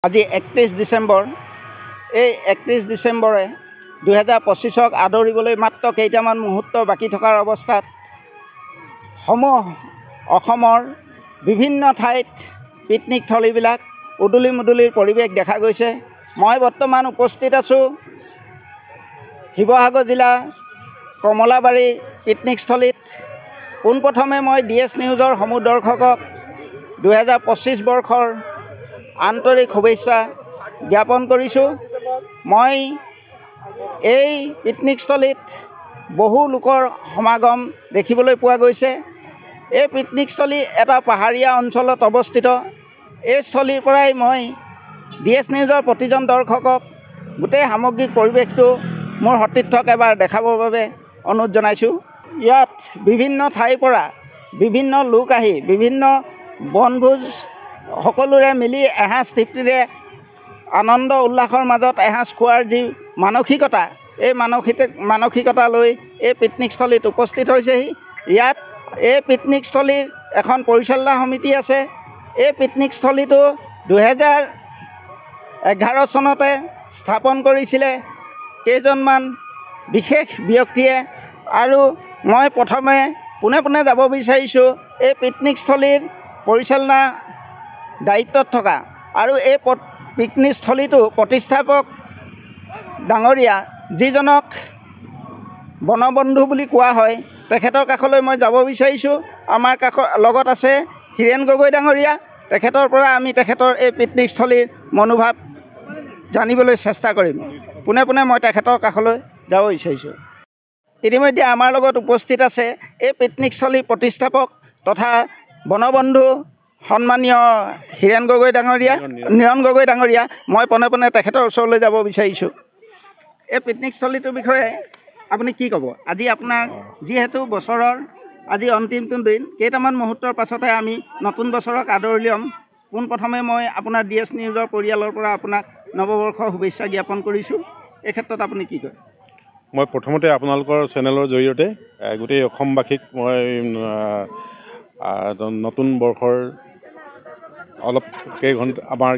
আজি 31 ডিচেম্বৰ। এই 31 ডিচেম্বৰে 2025ক আদৰিবলৈ মাত্ৰ কেইটামান মুহূৰ্ত বাকী থকাৰ অৱস্থাত অসমৰ বিভিন্ন ঠাইত পিকনিক থলীবিলাক উদুলি মুদুলিৰ পৰিৱেশ দেখা গৈছে। মই বৰ্তমান উপস্থিত আছোঁ শিৱসাগৰ জিলা কমলাবাৰী পিকনিকস্থলীত। পোনপ্ৰথমে মই DS নিউজৰ সমূহ দৰ্শকক 2025 বৰ্ষৰ আন্তৰিক শুভেচ্ছা জ্ঞাপন কৰিছোঁ। মই এই পিকনিকস্থলীত বহু লোকৰ সমাগম দেখিবলৈ পোৱা গৈছে। এই পিকনিকস্থলী এটা পাহাৰীয়া অঞ্চলত অৱস্থিত। এই স্থলীৰ পৰাই মই DS নিউজৰ প্ৰতিজন দৰ্শকক গোটেই সামগ্ৰিক পৰিৱেশটো মোৰ সতীৰ্থক এবাৰ দেখাবৰ বাবে অনুৰোধ জনাইছোঁ। ইয়াত বিভিন্ন ঠাইৰ পৰা বিভিন্ন লোক আহি বিভিন্ন বনভোজ সকলোৰে মিলি এসাঁজ তৃপ্তিৰে আনন্দ উল্লাসৰ মাজত এসাঁজ খোৱাৰ যি মানসিকতা, এই মানসিকতা লৈ এই পিকনিকস্থলীত উপস্থিত হৈছেহি। ইয়াত এই পিকনিকস্থলীৰ এখন পৰিচালনা সমিতি আছে। এই পিকনিকস্থলীটো 2011 চনতে স্থাপন কৰিছিলে কেইজনমান বিশেষ ব্যক্তিয়ে। আৰু মই প্ৰথমে পোনে যাব বিচাৰিছোঁ এই পিকনিকস্থলীৰ পৰিচালনা দায়িত্বত থকা আৰু এই পিকনিকস্থলীটো প্ৰতিষ্ঠাপক ডাঙৰীয়া যিজনক বনবন্ধু বুলি কোৱা হয়, তেখেতৰ কাষলৈ মই যাব বিচাৰিছোঁ। আমাৰ লগত আছে হীৰেণ গগৈ ডাঙৰীয়া। তেখেতৰ পৰা আমি তেখেতৰ এই পিকনিকস্থলীৰ মনোভাৱ জানিবলৈ চেষ্টা কৰিম। পোনে মই তেখেতৰ কাষলৈ যাব বিচাৰিছোঁ। ইতিমধ্যে আমাৰ লগত উপস্থিত আছে এই পিকনিকস্থলীৰ প্ৰতিষ্ঠাপক তথা বনবন্ধু সন্মানীয় হীৰেণ গগৈ ডাঙৰীয়া, নিৰণ গগৈ ডাঙৰীয়া। মই পোনে তেখেতৰ ওচৰলৈ যাব বিচাৰিছোঁ। এই পিকনিকস্থলীটোৰ বিষয়ে আপুনি কি ক'ব? আজি আপোনাৰ যিহেতু বছৰৰ আজি অন্তিমটো দিন, কেইটামান মুহূৰ্তৰ পাছতে আমি নতুন বছৰক আদৰি ল'ম। পোনপ্ৰথমে মই আপোনাৰ DS নিউজৰ পৰিয়ালৰ পৰা আপোনাক নৱবৰ্ষৰ শুভেচ্ছা জ্ঞাপন কৰিছোঁ। এই ক্ষেত্ৰত আপুনি কি কয়? মই প্ৰথমতে আপোনালোকৰ চেনেলৰ জৰিয়তে গোটেই অসমবাসীক মই নতুন বৰ্ষৰ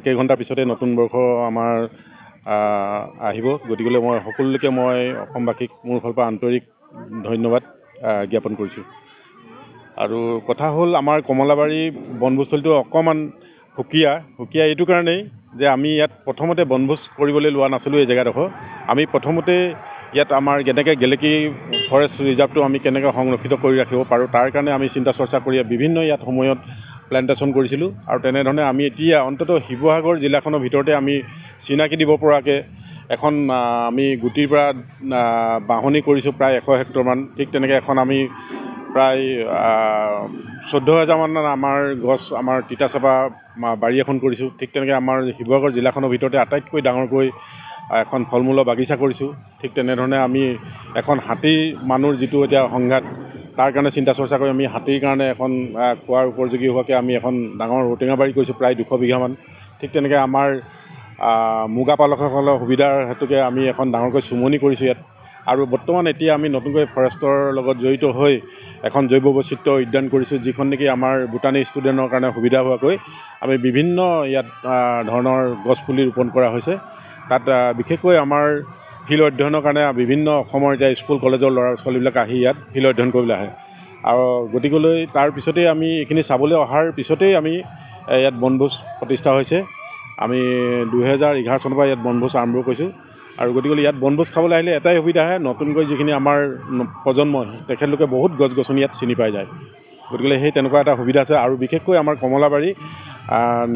কেইঘণ্টাৰ পিছতে নতুন বৰ্ষ আমাৰ আহিব। গতিকে মই সকলোকে অসমবাসীক মোৰ ফালৰ পৰা আন্তৰিক ধন্যবাদ জ্ঞাপন কৰিছোঁ। আৰু কথা হ'ল আমাৰ কমলাবাৰী বনভোজস্থলীটো অকণমান সুকীয়া এইটো কাৰণেই যে আমি ইয়াত প্ৰথমতে বনভোজ কৰিবলৈ লোৱা নাছিলোঁ। এই জেগাডোখৰ আমি প্ৰথমতে ইয়াত আমাৰ যেনেকৈ গেলেকী ফৰেষ্ট ৰিজাৰ্ভটো আমি কেনেকৈ সংৰক্ষিত কৰি ৰাখিব পাৰোঁ তাৰ কাৰণে আমি চিন্তা চৰ্চা কৰি বিভিন্ন ইয়াত সময়ত প্লেণ্টেশ্যন কৰিছিলোঁ। আৰু তেনেধৰণে আমি এতিয়া অন্ততঃ শিৱসাগৰ জিলাখনৰ ভিতৰতে আমি চিনাকি দিব পৰাকৈ এখন আমি গুটিৰ পৰা বাহনি কৰিছোঁ প্ৰায় 100 হেক্টৰমান। ঠিক তেনেকৈ এখন আমি প্ৰায় 14,000মান আমাৰ গছ আমাৰ তিতাচপা বাৰী এখন কৰিছোঁ। ঠিক তেনেকৈ আমাৰ শিৱসাগৰ জিলাখনৰ ভিতৰতে আটাইতকৈ ডাঙৰকৈ এখন ফল মূলৰ বাগিচা কৰিছোঁ। ঠিক তেনেধৰণে আমি এখন হাতী মানুহৰ যিটো এতিয়া সংঘাত, তাৰ কাৰণে চিন্তা চৰ্চা কৰি আমি হাতীৰ কাৰণে এখন খোৱাৰ উপযোগী হোৱাকৈ আমি এখন ডাঙৰ ঔটেঙা বাৰী কৰিছোঁ প্ৰায় 200 বিঘামান। ঠিক তেনেকৈ আমাৰ মুগা পালকসকলৰ সুবিধাৰ হেতুকে আমি এখন ডাঙৰকৈ চুমনি কৰিছোঁ ইয়াত। আৰু বৰ্তমান এতিয়া আমি নতুনকৈ ফৰেষ্টৰ লগত জড়িত হৈ এখন জৈৱ বৈচিত্ৰ্য উদ্যান কৰিছোঁ, যিখন নেকি আমাৰ বুটানী ষ্টুডেণ্টৰ কাৰণে সুবিধা হোৱাকৈ আমি বিভিন্ন ইয়াত ধৰণৰ গছপুলি ৰোপণ কৰা হৈছে। তাত বিশেষকৈ আমাৰ ফিল্ড অধ্যয়নৰ কাৰণে বিভিন্ন অসমৰ এতিয়া স্কুল কলেজৰ ল'ৰা ছোৱালীবিলাক আহি ইয়াত ফিল্ড অধ্যয়ন কৰিবলৈ আহে। আৰু গতিকেলৈ তাৰ পিছতেই আমি এইখিনি চাবলৈ অহাৰ পিছতেই আমি ইয়াত বনভোজ প্ৰতিষ্ঠা হৈছে। আমি 2011 চনৰ পৰা ইয়াত বনভোজ আৰম্ভ কৰিছোঁ। আৰু গতিকে ইয়াত বনভোজ খাবলৈ আহিলে এটাই সুবিধা হয়, নতুনকৈ যিখিনি আমাৰ প্ৰজন্ম তেখেতলোকে বহুত গছ গছনি ইয়াত চিনি পাই যায়। গতিকে সেই তেনেকুৱা এটা সুবিধা আছে। আৰু বিশেষকৈ আমাৰ কমলাবাৰী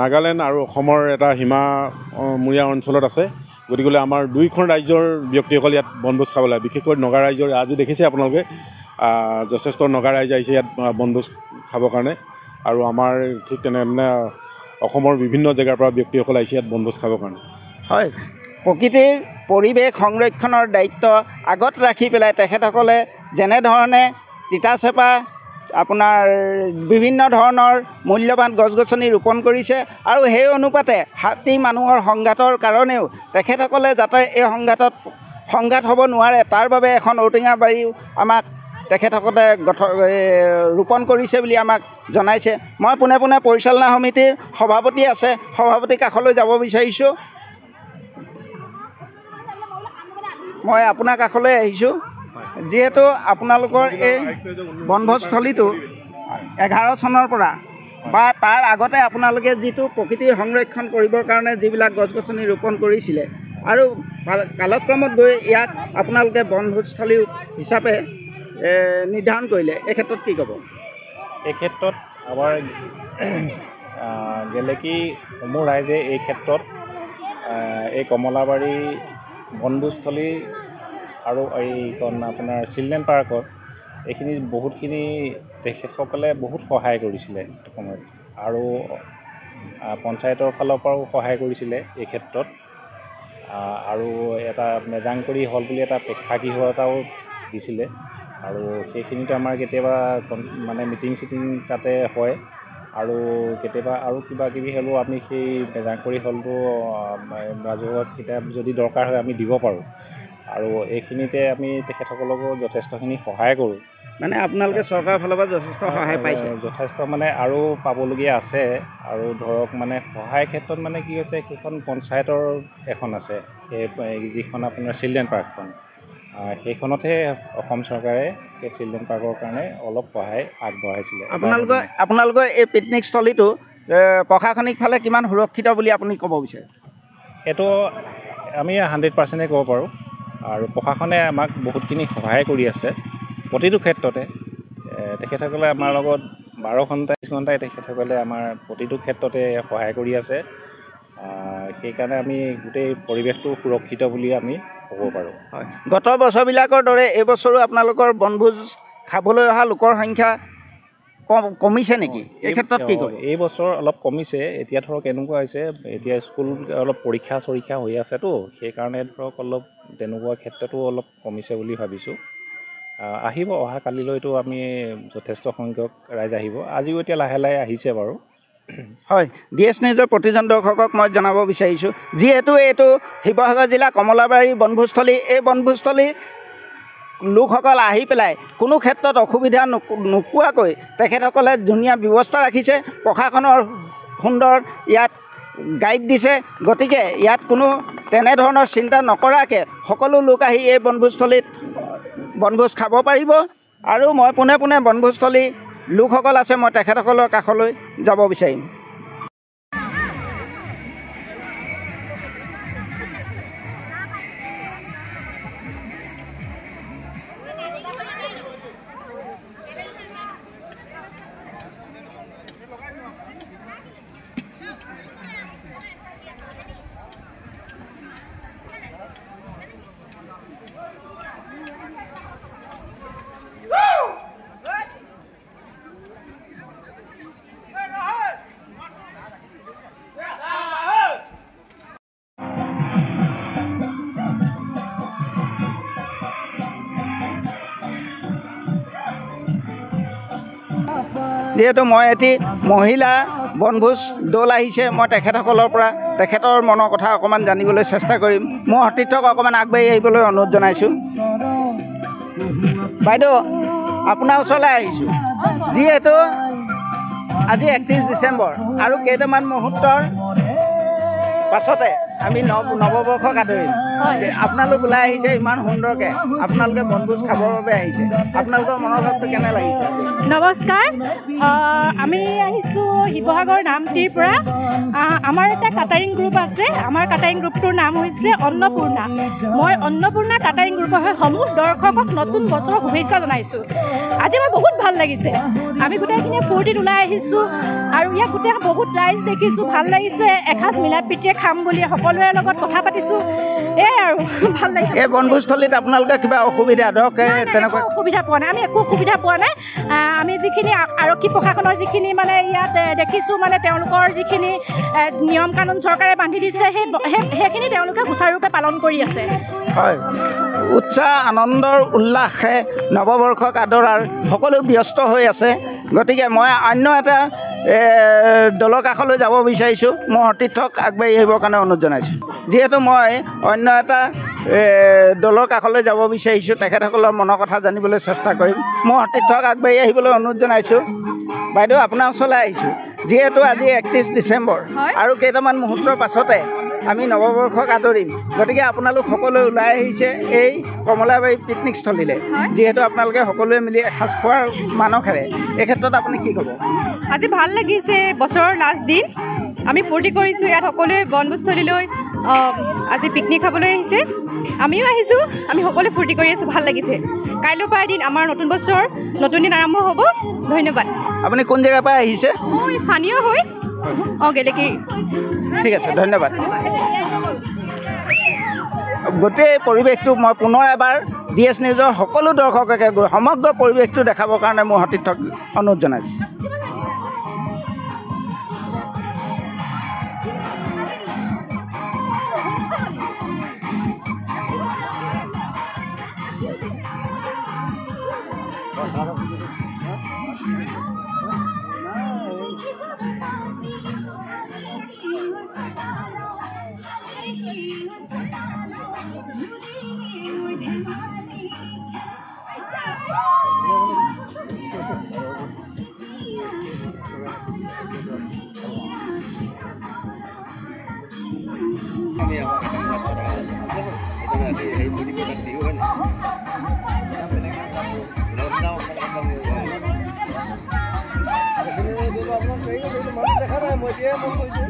নাগালেণ্ড আৰু অসমৰ এটা সীমামূৰীয়া অঞ্চলত আছে। গতিকে আমাৰ দুইখন ৰাজ্যৰ ব্যক্তিসকল ইয়াত বনভোজ খাবলৈ আহে। বিশেষকৈ নগা ৰাইজৰ আজি দেখিছে আপোনালোকে যথেষ্ট নগা ৰাইজ আহিছে ইয়াত বনভোজ খাবৰ কাৰণে। আৰু আমাৰ ঠিক তেনেধৰণে অসমৰ বিভিন্ন জেগাৰ পৰা ব্যক্তিসকল আহিছে ইয়াত বনভোজ খাবৰ কাৰণে। হয়, প্ৰকৃতিৰ পৰিৱেশ সংৰক্ষণৰ দায়িত্ব আগত ৰাখি পেলাই তেখেতসকলে যেনেধৰণে তিতাচেপা আপোনাৰ বিভিন্ন ধৰণৰ মূল্যৱান গছ গছনি ৰোপণ কৰিছে, আৰু সেই অনুপাতে হাতী মানুহৰ সংঘাতৰ কাৰণেও তেখেতসকলে যাতে এই সংঘাত হ'ব নোৱাৰে তাৰ বাবে এখন ঔটেঙা বাৰীও আমাক তেখেতসকলে ৰোপণ কৰিছে বুলি আমাক জনাইছে। মই পোনে পোনে পৰিচালনা সমিতিৰ সভাপতি আছে, সভাপতিৰ কাষলৈ যাব বিচাৰিছোঁ। মই আপোনাৰ কাষলৈ আহিছোঁ। যিহেতু আপোনালোকৰ এই বনভোজস্থলীটো 11 চনৰ পৰা বা তাৰ আগতে আপোনালোকে যিটো প্ৰকৃতিৰ সংৰক্ষণ কৰিবৰ কাৰণে যিবিলাক গছ গছনি ৰোপণ কৰিছিলে আৰু কালক্ৰমত গৈ ইয়াক আপোনালোকে বনভোজস্থলী হিচাপে নিৰ্ধাৰণ কৰিলে, এই ক্ষেত্ৰত কি ক'ব? এই ক্ষেত্ৰত আমাৰ গেলেকী সমূহ ৰাইজে এই ক্ষেত্ৰত এই কমলাবাৰী বনভোজস্থলী আৰু এইখন আপোনাৰ চিলড্ৰেন পাৰ্কত এইখিনি বহুতখিনি তেখেতসকলে বহুত সহায় কৰিছিলে সময়ত, আৰু পঞ্চায়তৰ ফালৰ পৰাও সহায় কৰিছিলে এই ক্ষেত্ৰত। আৰু এটা মেজাংকৰি হল বুলি এটা প্ৰেক্ষাগৃহ এটাও দিছিলে, আৰু সেইখিনিতে আমাৰ কেতিয়াবা মানে মিটিং চিটিং তাতে হয়, আৰু কেতিয়াবা আৰু কিবা কিবি হ'লেও আমি সেই মেজাংকৰি হলটো ৰাজহুৱা কিতাপ যদি দৰকাৰ হয় আমি দিব পাৰোঁ, আৰু এইখিনিতে আমি তেখেতসকলকো যথেষ্টখিনি সহায় কৰোঁ। মানে আপোনালোকে চৰকাৰৰ ফালৰ পৰা যথেষ্ট সহায় পাইছে? যথেষ্ট মানে আৰু পাবলগীয়া আছে। আৰু ধৰক মানে সহায় ক্ষেত্ৰত মানে কি হৈছে, সেইখন পঞ্চায়তৰ এখন আছে, সেই যিখন আপোনাৰ চিলড্ৰেন পাৰ্কখন, সেইখনতহে অসম চৰকাৰে সেই চিলড্ৰেন পাৰ্কৰ কাৰণে অলপ সহায় আগবঢ়াইছিলে। আপোনালোকৰ এই পিকনিক স্থলীটো প্ৰশাসনিক ফালে কিমান সুৰক্ষিত বুলি আপুনি ক'ব বিচাৰে? সেইটো আমি 100% ক'ব পাৰোঁ, আৰু প্ৰশাসনে আমাক বহুতখিনি সহায় কৰি আছে প্ৰতিটো ক্ষেত্ৰতে। তেখেতসকলে আমাৰ লগত 12 ঘণ্টা 20 ঘণ্টাই তেখেতসকলে আমাৰ প্ৰতিটো ক্ষেত্ৰতে সহায় কৰি আছে। সেইকাৰণে আমি গোটেই পৰিৱেশটো সুৰক্ষিত বুলি আমি ক'ব পাৰোঁ। হয়, গত বছৰবিলাকৰ দৰে এই বছৰো আপোনালোকৰ বনভোজ খাবলৈ অহা লোকৰ সংখ্যা কমিছে নেকি? এই ক্ষেত্ৰত কি ক'ব? এই বছৰ অলপ কমিছে। এতিয়া ধৰক এনেকুৱা হৈছে, এতিয়া স্কুল অলপ পৰীক্ষা চৰীক্ষা হৈ আছেতো, সেইকাৰণে ধৰক অলপ তেনেকুৱা ক্ষেত্ৰতো অলপ কমিছে বুলি ভাবিছোঁ। আহিব অহা কালিলৈতো আমি যথেষ্ট সংখ্যক ৰাইজ আহিব। আজিও এতিয়া লাহে লাহে আহিছে বাৰু। হয়, DS নিউজৰ প্ৰতিজন দৰ্শকক মই জনাব বিচাৰিছোঁ, যিহেতু এইটো শিৱসাগৰ জিলা কমলাবাৰী বনভোজস্থলী, এই বনভোজস্থলী লোকসকল আহি পেলাই কোনো ক্ষেত্ৰত অসুবিধা নোপোৱাকৈ তেখেতসকলে ধুনীয়া ব্যৱস্থা ৰাখিছে। প্ৰশাসনৰ সুন্দৰ ইয়াত গাইড দিছে, গতিকে ইয়াত কোনো তেনেধৰণৰ চিন্তা নকৰাকৈ সকলো লোক আহি এই বনভোজস্থলীত বনভোজ খাব পাৰিব। আৰু মই পোনে পোনে বনভোজস্থলী লোকসকল আছে, মই তেখেতসকলৰ কাষলৈ যাব বিচাৰিম। যিহেতু মই এটি মহিলা বনভোজ দল আহিছে, মই তেখেতসকলৰ পৰা তেখেতৰ মনৰ কথা অকণমান জানিবলৈ চেষ্টা কৰিম। মোৰ সতীৰ্থক অকণমান আগবাঢ়ি আহিবলৈ অনুৰোধ জনাইছোঁ। বাইদেউ, আপোনাৰ ওচৰলৈ আহিছোঁ। যিহেতু আজি 31 ডিচেম্বৰ আৰু কেইটামান মুহূৰ্তৰ পাছতে আমি নৱবৰ্ষক আদৰিম। আপোনালোক ওলাই আহিছে ইমান সুন্দৰকৈ, আপোনালোকে বনভোজ খাবৰ বাবে আহিছে, আপোনালোকৰ মনৰ ভাৱটো কেনে লাগিছে? নমস্কাৰ, আমি আহিছোঁ শিৱসাগৰ নামটিৰ পৰা। আমাৰ এটা কাটাৰিং গ্ৰুপ আছে, আমাৰ কাটাৰিং গ্ৰুপটোৰ নাম হৈছে অন্নপূৰ্ণা। মই অন্নপূৰ্ণা কাটাৰিং গ্ৰুপৰ হৈ সমূহ দৰ্শকক নতুন বছৰৰ শুভেচ্ছা জনাইছোঁ। আজি মই বহুত ভাল লাগিছে, আমি গোটেইখিনি ফূৰ্তিত ওলাই আহিছোঁ, আৰু ইয়াত গোটেই বহুত ৰাইজ দেখিছোঁ, ভাল লাগিছে। এসাঁজ মিলা প্ৰীতিৰে খাম বুলি সকলোৰে লগত কথা পাতিছোঁ, এয়াই আৰু ভাল লাগিছে। এই বনভোজস্থলীত আপোনালোকে কিবা অসুবিধা ধৰক তেনেকুৱা অসুবিধা পোৱা নাই, আমি একো অসুবিধা পোৱা নাই। আমি যিখিনি আৰক্ষী প্ৰশাসনৰ যিখিনি মানে ইয়াত দেখিছোঁ, মানে তেওঁলোকৰ যিখিনি নিয়ম কানুন চৰকাৰে বান্ধি দিছে, সেইখিনি তেওঁলোকে সুচাৰুৰূপে পালন কৰি আছে। হয়, উৎসাহ আনন্দৰ উল্লাসে নৱবৰ্ষক আদৰাৰ সকলো ব্যস্ত হৈ আছে। গতিকে মই অন্য এটা দলৰ কাষলৈ যাব বিচাৰিছোঁ। মোৰ সতীৰ্থক আগবাঢ়ি আহিবৰ কাৰণে অনুৰোধ জনাইছোঁ। যিহেতু মই অন্য এটা দলৰ কাষলৈ যাব বিচাৰিছোঁ, তেখেতসকলৰ মনৰ কথা জানিবলৈ চেষ্টা কৰিম। মোৰ সতীৰ্থক আগবাঢ়ি আহিবলৈ অনুৰোধ জনাইছোঁ। বাইদেউ, আপোনাৰ ওচৰলৈ আহিছোঁ। যিহেতু আজি 31 ডিচেম্বৰ আৰু কেইটামান মুহূৰ্তৰ পাছতে আমি নৱবৰ্ষক আদৰিম, গতিকে আপোনালোক সকলোৱে ওলাই আহিছে এই কমলাবাৰী পিকনিকস্থলীলৈ, যিহেতু আপোনালোকে সকলোৱে মিলি এসাঁজ খোৱাৰ মানসেৰে। এই ক্ষেত্ৰত আপুনি কি ক'ব? আজি ভাল লাগিছে, বছৰৰ লাষ্ট দিন আমি ফূৰ্তি কৰিছোঁ। ইয়াত সকলোৱে বনভোজস্থলীলৈ আজি পিকনিক খাবলৈ আহিছে, আমিও আহিছোঁ। আমি সকলোৱে ফূৰ্তি কৰি আছোঁ, ভাল লাগিছে। কাইলৈৰ পৰা এদিন আমাৰ নতুন বছৰ, নতুন দিন আৰম্ভ হ'ব। ধন্যবাদ। আপুনি কোন জেগাৰ পৰা আহিছে? মই স্থানীয় হৈ গেলেকী। ঠিক আছে, ধন্যবাদ। গোটেই পৰিৱেশটো মই পুনৰ এবাৰ DS নিউজৰ সকলো দৰ্শককে সমগ্ৰ পৰিৱেশটো দেখাবৰ কাৰণে মোৰ সতীৰ্থক অনুৰোধ জনাইছোঁ। দেখা নাই মই এতিয়াই মন কৰিছোঁ